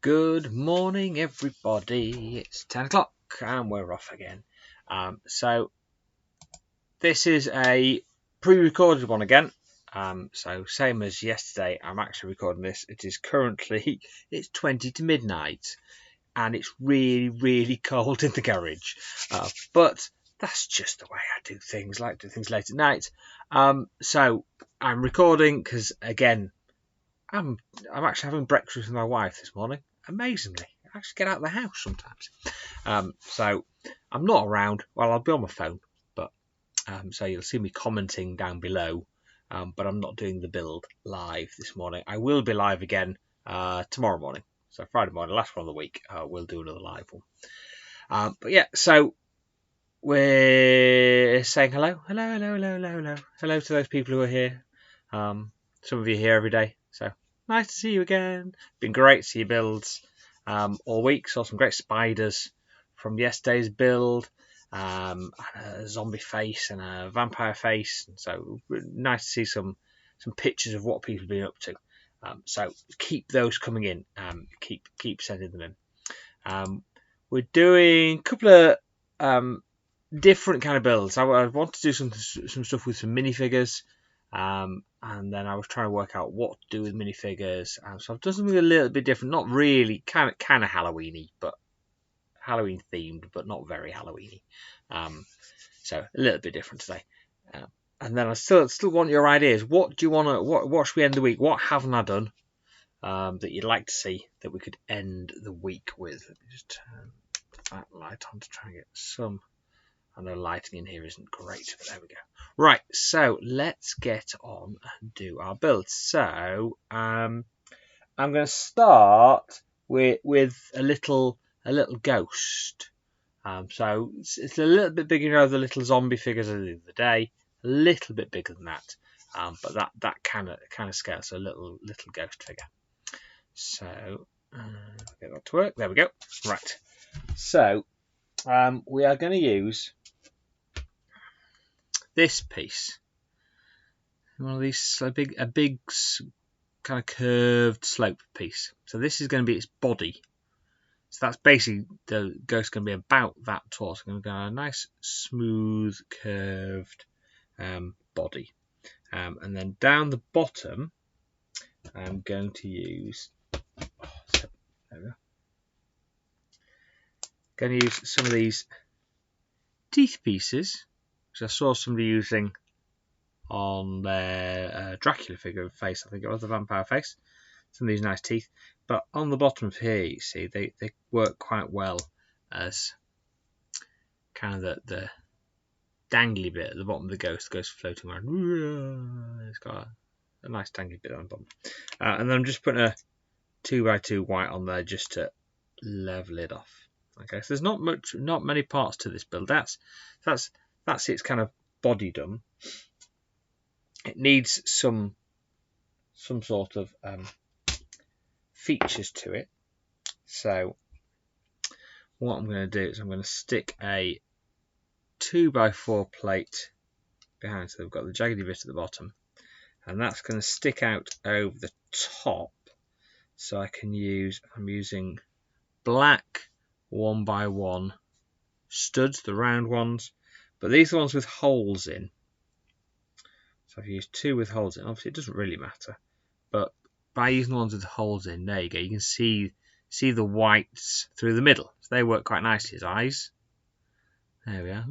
Good morning, everybody. It's 10 o'clock and we're off again. So this is a pre-recorded one again. So same as yesterday, I'm actually recording this. It is currently, it's 20 to midnight and it's really, really cold in the garage. But that's just the way I do things. I like to do things late at night. So I'm recording because, again, I'm actually having breakfast with my wife this morning. Amazingly, I actually get out of the house sometimes. So I'm not around. Well, I'll be on my phone, but so you'll see me commenting down below. But I'm not doing the build live this morning. I will be live again tomorrow morning. So Friday morning, last one of the week, we'll do another live one. But yeah, so we're saying hello to those people who are here. Some of you are here every day, so nice to see you again. Been great to see your builds all week. Saw some great spiders from yesterday's build, a zombie face and a vampire face. And so nice to see some pictures of what people have been up to. So keep those coming in. Keep sending them in. We're doing a couple of different kind of builds. I want to do some stuff with some minifigures. And then I was trying to work out what to do with minifigures. So I've done something a little bit different, not really kind of Halloweeny, but Halloween themed, but not very Halloweeny. So a little bit different today. And then I still want your ideas. What do you want to? What should we end the week? What haven't I done that you'd like to see that we could end the week with? Let me just turn that light on to try and get some. I know lighting in here isn't great, but there we go. Right, so let's get on and do our build. So I'm going to start with a little ghost. So it's a little bit bigger than the little zombie figures I did the other day. A little bit bigger than that, but that kind of scale. So a little ghost figure. So get that to work. There we go. Right. So we are going to use this piece, one of these, a big kind of curved slope piece. So this is going to be its body. So that's basically the ghost going to be about that tall. So going to be a nice smooth curved body, and then down the bottom I'm going to use some of these teeth pieces, which I saw somebody using on their Dracula figure face. I think it was the vampire face. Some of these nice teeth, but on the bottom of here, you see they work quite well as kind of the dangly bit at the bottom of the ghost. The ghost floating around. It's got a nice dangly bit on the bottom, and then I'm just putting a 2x2 white on there just to level it off. Okay, so there's not many parts to this build. That's its kind of body done. It needs some sort of features to it. So what I'm going to do is I'm going to stick a 2x4 plate behind, so we've got the jaggedy bit at the bottom, and that's going to stick out over the top. So I'm using black 1x1 studs, the round ones, but these are the ones with holes in. So I've used 2 with holes in. Obviously it doesn't really matter, but by using the ones with holes in, there you go, you can see the whites through the middle. So they work quite nicely as eyes. There we are.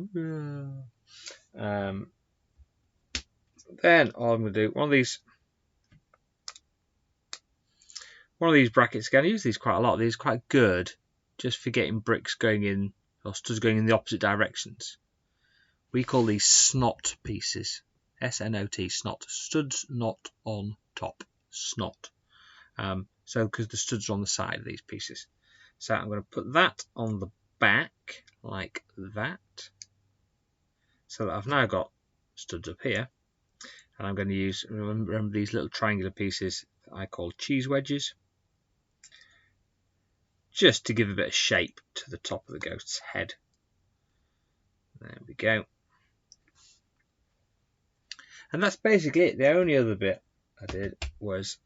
Then all I'm going to do, one of these brackets again. I use these quite a lot. These are quite good just for getting bricks going in, or studs going in the opposite directions. We call these snot pieces. S-N-O-T, snot. Studs not on top. Snot. So because the studs are on the side of these pieces. So I'm going to put that on the back like that. So that I've now got studs up here. And I'm going to use, remember these little triangular pieces that I call cheese wedges, just to give a bit of shape to the top of the ghost's head. There we go. And that's basically it. The only other bit I did was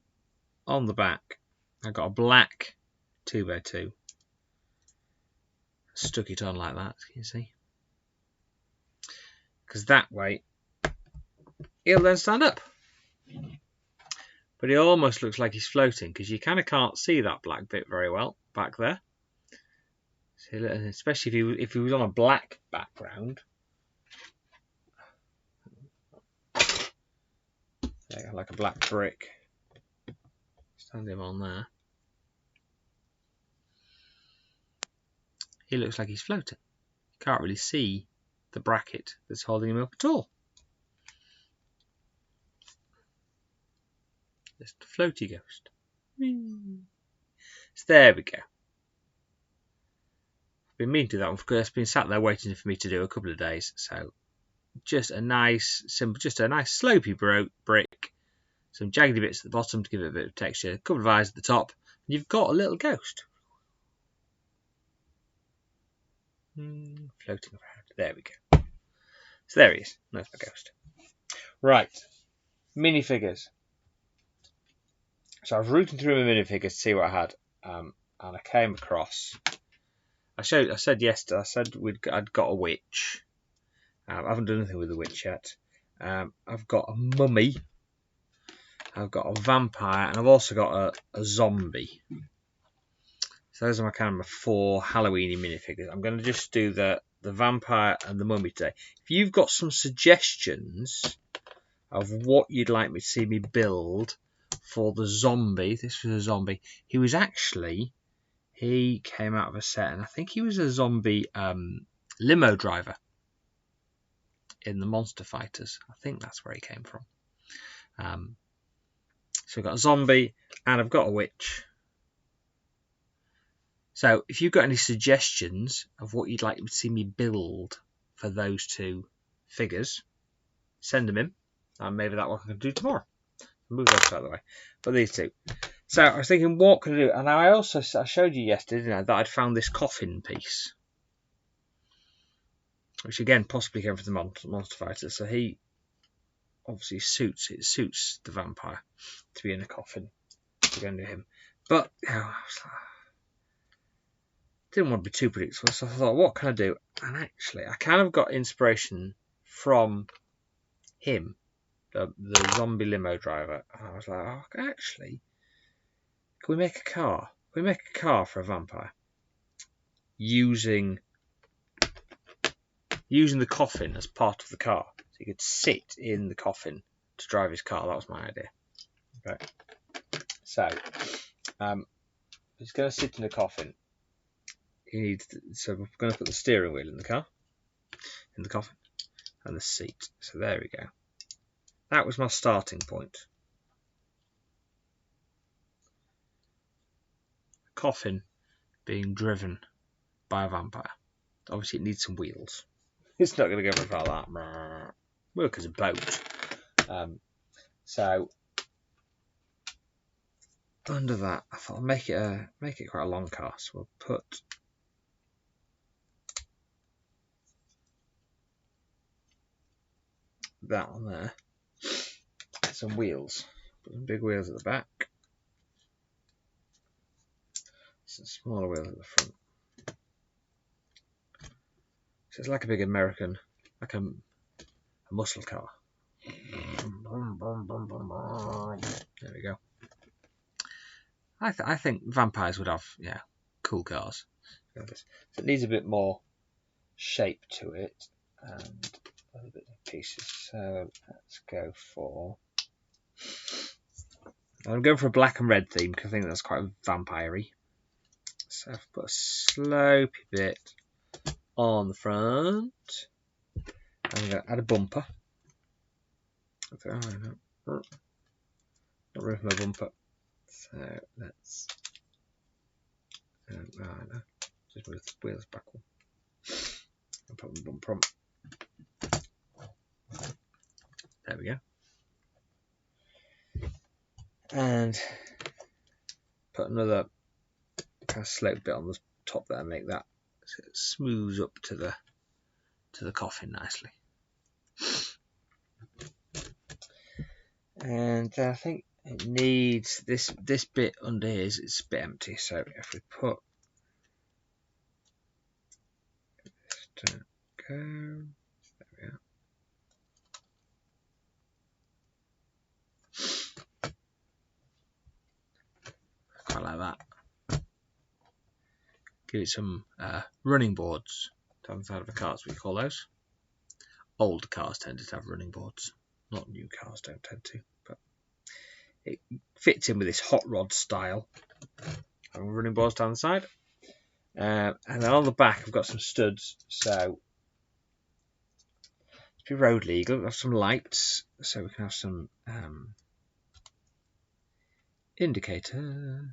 on the back, I got a black 2x2. Stuck it on like that, can you see? Because that way he'll then stand up. But he almost looks like he's floating because you kind of can't see that black bit very well back there. So, especially if he was on a black background. Like a black brick. Stand him on there. He looks like he's floating. You can't really see the bracket that's holding him up at all. Just a floaty ghost. So there we go. I've been meaning to do that one because it's been sat there waiting for me to do a couple of days. So just a nice, simple, just a nice slopey brick. Some jaggedy bits at the bottom to give it a bit of texture. A couple of eyes at the top. And you've got a little ghost. Floating around. There we go. So there he is. There's my ghost. Right. Minifigures. So I was rooting through my minifigures to see what I had. And I came across... I said yesterday, I'd got a witch. I haven't done anything with the witch yet. I've got a mummy. I've got a vampire. And I've also got a zombie. So those are my 4 Halloweeny minifigures. I'm going to just do the vampire and the mummy today. If you've got some suggestions of what you'd like me to see me build for the zombie, this was a zombie. He came out of a set, and I think he was a zombie limo driver in the Monster Fighters. I think that's where he came from. So I've got a zombie, and I've got a witch. So if you've got any suggestions of what you'd like to see me build for those 2 figures, send them in, and maybe that one I can do tomorrow. I'll move those out of the way. But these 2. So I was thinking, what can I do? And I showed you yesterday, didn't I, that I'd found this coffin piece, which again possibly came from the Monster Fighter. So he obviously suits the vampire to be in a coffin. We're going to do him, but didn't want to be too predictable, so I thought, what can I do? And actually, I kind of got inspiration from him, the zombie limo driver. And I was like, oh, actually, can we make a car? Can we make a car for a vampire using the coffin as part of the car? So he could sit in the coffin to drive his car. That was my idea. Okay. So he's going to sit in the coffin. So we're going to put the steering wheel in the coffin, and the seat. So there we go. That was my starting point. A coffin being driven by a vampire. Obviously it needs some wheels. It's not going to go very far like that. Work as a boat. So under that, I thought I'll make it quite a long car. So we'll put that on there. Some wheels. Put some big wheels at the back. Some smaller wheels at the front. So it's like a big American, like a muscle car. There we go. I think vampires would have cool cars. So it needs a bit more shape to it and other bits and pieces. So let's go for. I'm going for a black and red theme because I think that's quite vampire-y. So I've put a slopey bit on the front. I'm going to add a bumper. Not room for my bumper. So let's just move the wheels back one. I'll put the bumper on. There we go. And put another kind of slope bit on the top there and make that so it smooths up to the coffin nicely. And I think it needs this bit under here it's a bit empty. So if we put this, don't go. There we are. Quite like that. Give it some running boards down the side of the cars, we call those. Old cars tended to have running boards. Not new cars don't tend to, but it fits in with this hot rod style. Running boards down the side. And then on the back I've got some studs, so to be road legal, we have some lights, so we can have some indicators.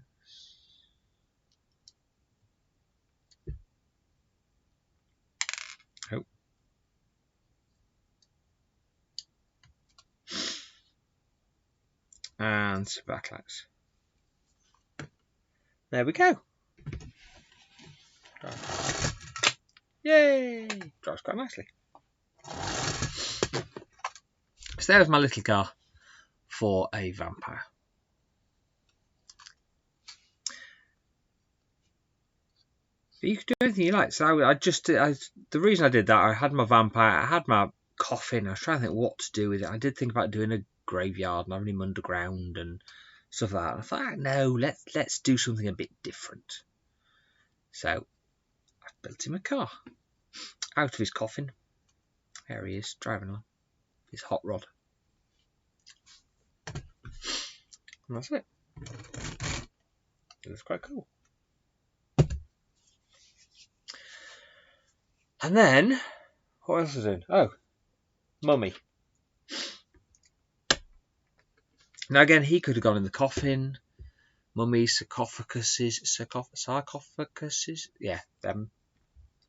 Oh. And some backlights. There we go. Yay! Drives quite nicely. So there's my little car for a vampire. But you can do anything you like. So the reason I did that, I had my vampire, I had my coffin. I was trying to think what to do with it. I did think about doing a graveyard and having him underground and stuff like that. And I thought, no, let's do something a bit different. So I built him a car out of his coffin. There he is, driving along his hot rod. And that's it. It was quite cool. And then, what else was in? Oh, Mummy. Now again, he could have gone in the coffin. Mummies, sarcophaguses. Yeah, them.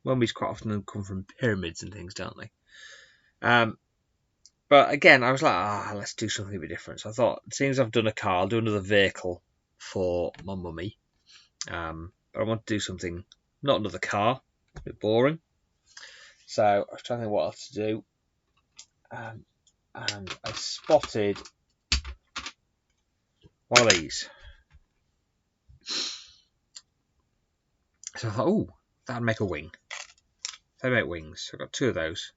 Mummies quite often come from pyramids and things, don't they? But again, I was like, let's do something a bit different. So I thought, seeing as I've done a car, I'll do another vehicle for my mummy. But I want to do something, not another car. It's a bit boring. So I was trying to think what else to do. And I spotted one of these. So I thought, that'd make a wing. They make wings. So I've got two of those.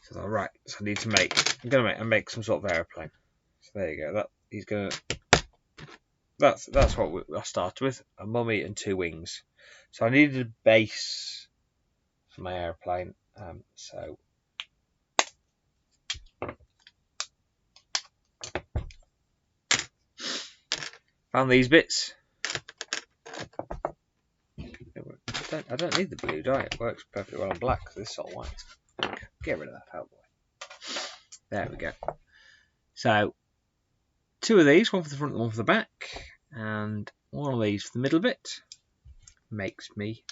So I thought, right, so I need to make some sort of aeroplane. So there you go. That's what I started with, a mummy and two wings. So I needed a base for my aeroplane. So found these bits. I don't need the blue dye. It works perfectly well on black because this is all white. Okay, get rid of that out, boy. There we go. So two of these, one for the front and one for the back, and one of these for the middle bit makes me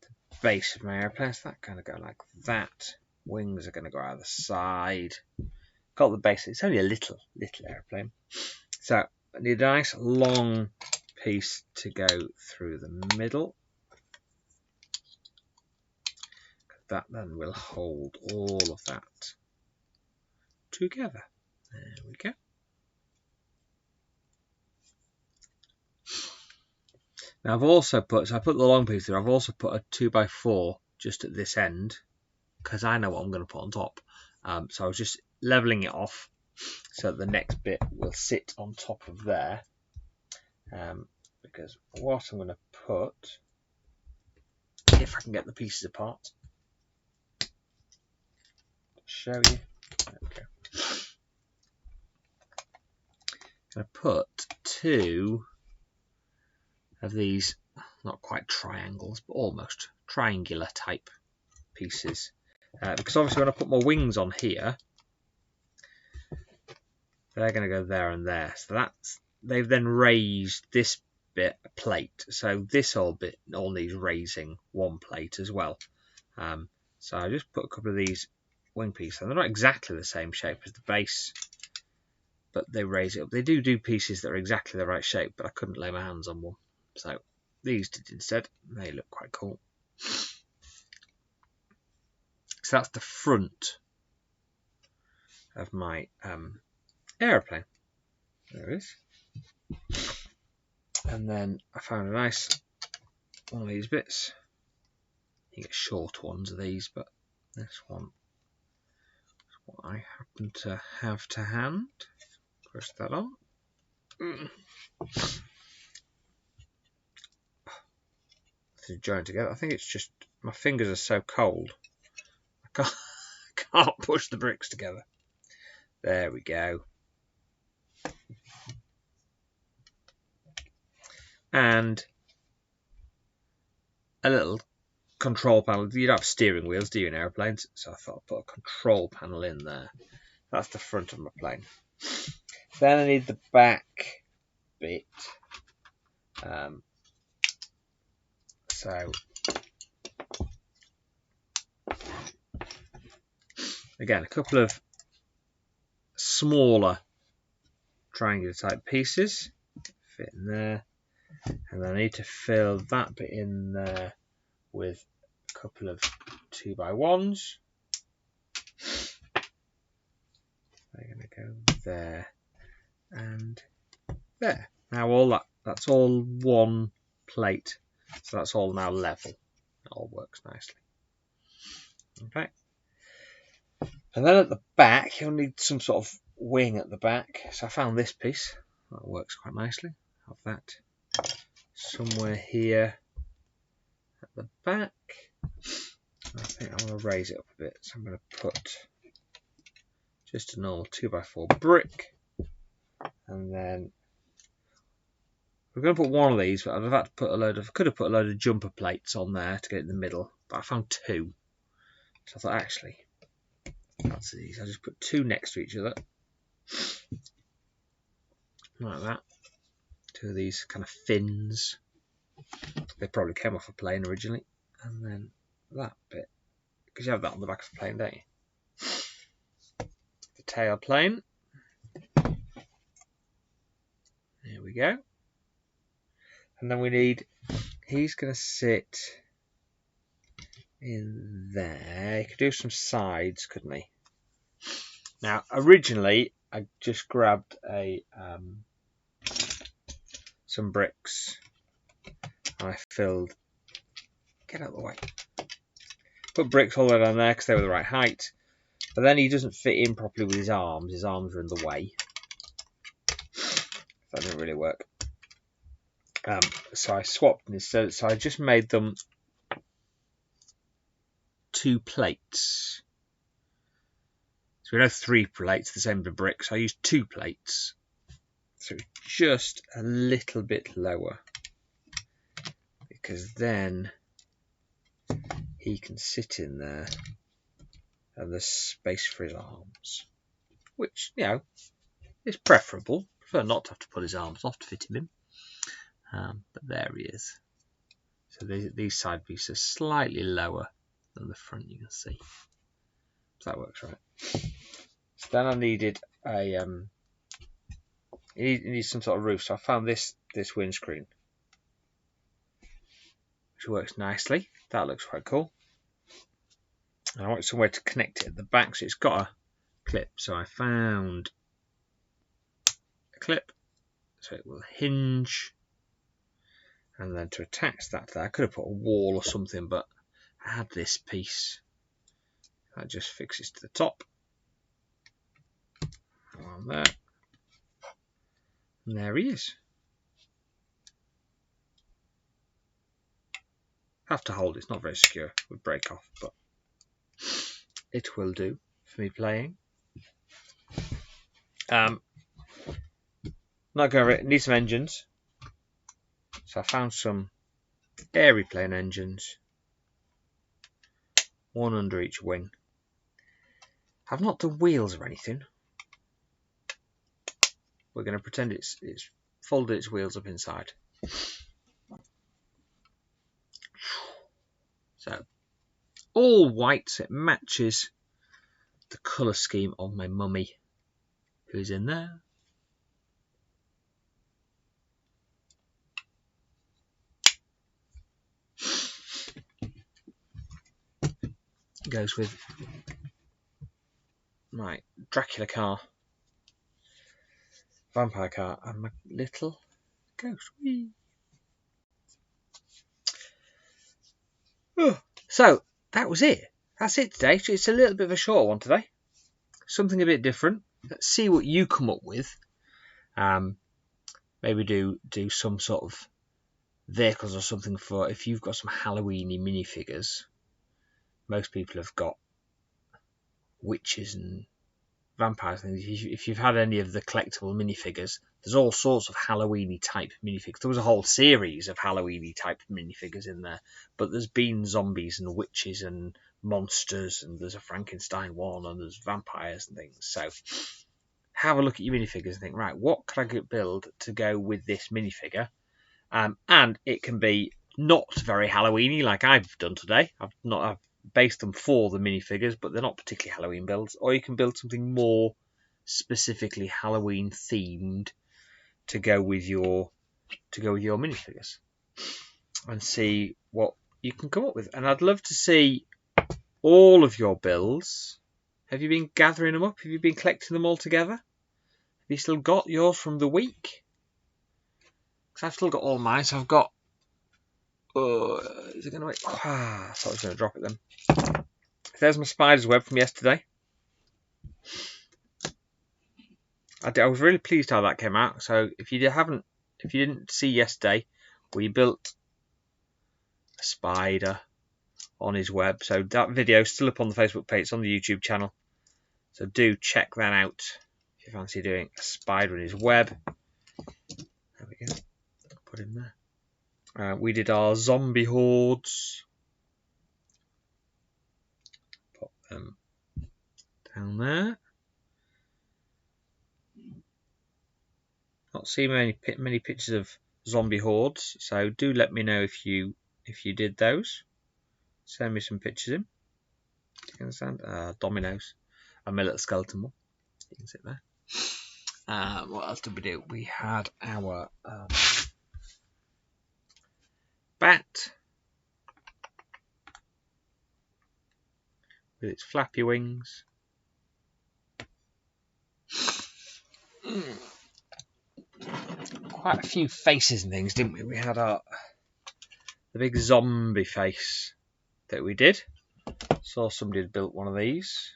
the base of my airplane. So that kind of go like that. Wings are going to go out the side. Got the base. It's only a little airplane. So I need a nice long piece to go through the middle. That then will hold all of that together. There we go. Now I've also put, so I put the long piece there, I've also put a 2x4 just at this end because I know what I'm going to put on top. So I was just levelling it off so the next bit will sit on top of there. Because what I'm going to put, if I can get the pieces apart, show you. There we go. I'm going to put two of these, not quite triangles, but almost triangular type pieces. Because obviously when I put my wings on here, they're going to go there and there. So they've then raised this bit a plate. So this whole bit all needs raising one plate as well. So I just put a couple of these wing pieces. And they're not exactly the same shape as the base, but they raise it up. They do pieces that are exactly the right shape, but I couldn't lay my hands on one. So these did instead. They look quite cool. So that's the front of my aeroplane. There it is. And then I found a nice one of these bits. You get short ones of these, but this one is what I happen to have to hand. Push that on. To join together. I think it's just my fingers are so cold. I can't push the bricks together. There we go. And a little control panel. You don't have steering wheels, do you, in airplanes? So I thought I'd put a control panel in there. That's the front of my plane. Then I need the back bit. So again, a couple of smaller triangular type pieces fit in there, and then I need to fill that bit in there with a couple of 2x1s. They're going to go there and there. Now that's all one plate, so that's all now level. It all works nicely. Okay. And then at the back, you'll need some sort of wing at the back. So I found this piece. That works quite nicely. Have that somewhere here at the back. I think I want to raise it up a bit. So I'm going to put just a normal 2x4 brick. And then we're going to put one of these, but I've had to put could have put a load of jumper plates on there to get in the middle. But I found two. So I thought, actually, that's these. I just put two next to each other. Like that. Two of these kind of fins. They probably came off a plane originally. And then that bit. Because you have that on the back of a plane, don't you? The tail plane. There we go. And then we need, he's going to sit in there. He could do some sides, couldn't he? Now, originally, I just grabbed some bricks and I filled, get out of the way, put bricks all the way down there because they were the right height, but then he doesn't fit in properly with his arms are in the way. That didn't really work. So I swapped instead, so I just made them two plates. So we have 3 plates, the same as the bricks. So I used 2 plates. So just a little bit lower. Because then he can sit in there and there's space for his arms. Which, you know, is preferable. I prefer not to have to put his arms off to fit him in. But there he is. So these side pieces are slightly lower than the front, you can see. So that works right. So then I needed a you need some sort of roof. So I found this windscreen, which works nicely. That looks quite cool. And I want somewhere to connect it at the back, so it's got a clip. So I found a clip, so it will hinge. And then to attach that to that, I could have put a wall or something, but I had this piece. That just fixes to the top. On there. And there he is. Have to hold it, it's not very secure, it would break off, but it will do for me playing. Not going to need some engines. So I found some aeroplane engines, one under each wing. I've not done wheels or anything. We're going to pretend it's folded its wheels up inside. So all white, so it matches the colour scheme of my mummy, who's in there. Goes with my Dracula car. vampire car and my little ghost. Whee. Oh, so that was it. That's it today. It's a little bit of a short one today. Something a bit different. Let's see what you come up with. Maybe do some sort of vehicles or something for if you've got some Halloweeny minifigures. Most people have got witches and vampires things. If you've had any of the collectible minifigures, there's all sorts of Halloweeny type minifigures. There was a whole series of Halloweeny type minifigures in there, but there's been zombies and witches and monsters, and there's a Frankenstein one, and there's vampires and things. So have a look at your minifigures and think, right, what can I build to go with this minifigure? And it can be not very Halloweeny like I've done today. I've based them for the minifigures, but they're not particularly Halloween builds. Or you can build something more specifically Halloween themed to go with your minifigures, and see what you can come up with. And I'd love to see all of your builds. Have you been gathering them up? Have you been collecting them all together? Have you still got yours from the week? Because I've still got all mine. So I've got. Is it going to wait? I thought I was going to drop it then. There's my spider's web from yesterday. I was really pleased how that came out. So if you didn't see yesterday, we built a spider on his web. So that video is still up on the Facebook page. It's on the YouTube channel. So do check that out if you fancy doing a spider in his web. There we go. Put him there. We did our zombie hordes. Pop them down there. Not seen many pictures of zombie hordes, so do let me know if you did those. Send me some pictures in. You can understand? Dominoes. And my little skeleton one. You can sit there. What else did we do? We had our bat with its flappy wings. Quite a few faces and things, didn't we? We had the big zombie face that we did. Saw somebody had built one of these.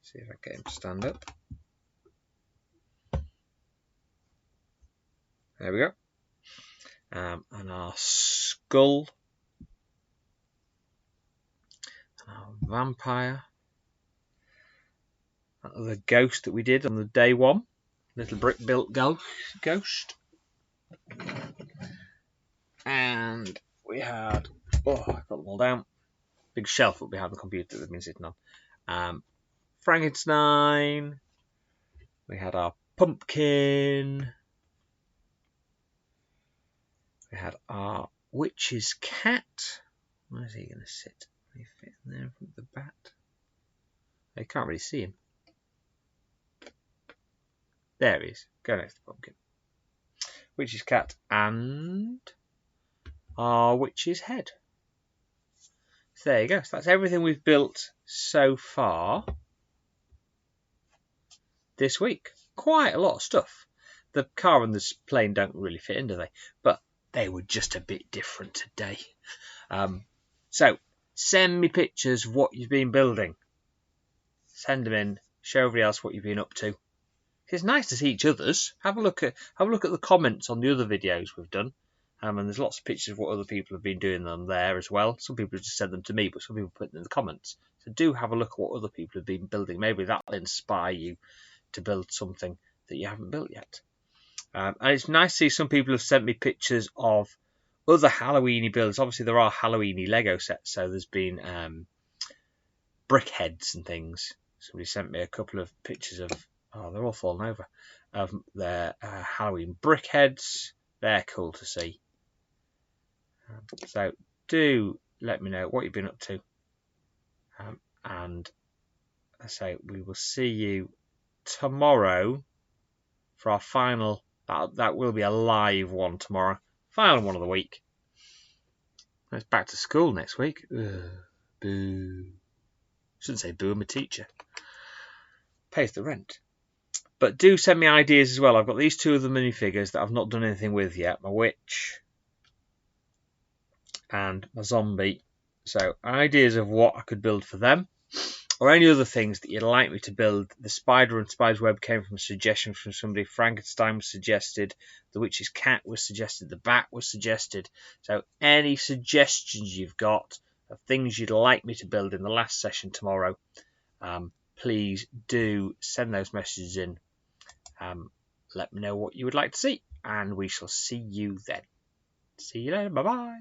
See if I can get him to stand up. There we go. And our skull. And our vampire. The ghost that we did on the day one. Little brick built ghost. And we had, I got them all down. Big shelf that we had on the computer that they've been sitting on. Frankenstein. We had our pumpkin. We had our witch's cat. Where's he going to sit? Can he fit in there in front of the bat? I can't really see him. There he is. Go next to the pumpkin. Witch's cat and our witch's head. So there you go. So that's everything we've built so far this week. Quite a lot of stuff. The car and the plane don't really fit in, do they? But they were just a bit different today. So send me pictures of what you've been building. Send them in. Show everybody else what you've been up to. It's nice to see each other's. Have a look at the comments on the other videos we've done. And there's lots of pictures of what other people have been doing on there as well. Some people have just sent them to me, but some people put them in the comments. So do have a look at what other people have been building. Maybe that'll inspire you to build something that you haven't built yet. And it's nice to see some people have sent me pictures of other Halloweeny builds. Obviously, there are Halloweeny Lego sets, so there's been brick heads and things. Somebody sent me a couple of pictures of, they're all falling over, of their Halloween brick heads. They're cool to see. So do let me know what you've been up to. And I say we will see you tomorrow for our final. That will be a live one tomorrow. Final one of the week. It's back to school next week. Ugh, boo. Shouldn't say boo, I'm a teacher. Pays the rent. But do send me ideas as well. I've got these 2 of the minifigures that I've not done anything with yet. My witch and my zombie. So ideas of what I could build for them. Or any other things that you'd like me to build. The spider and spider's web came from a suggestion from somebody. Frankenstein was suggested. The witch's cat was suggested. The bat was suggested. So any suggestions you've got of things you'd like me to build in the last session tomorrow, please do send those messages in. Let me know what you would like to see, and we shall see you then. See you later. Bye bye.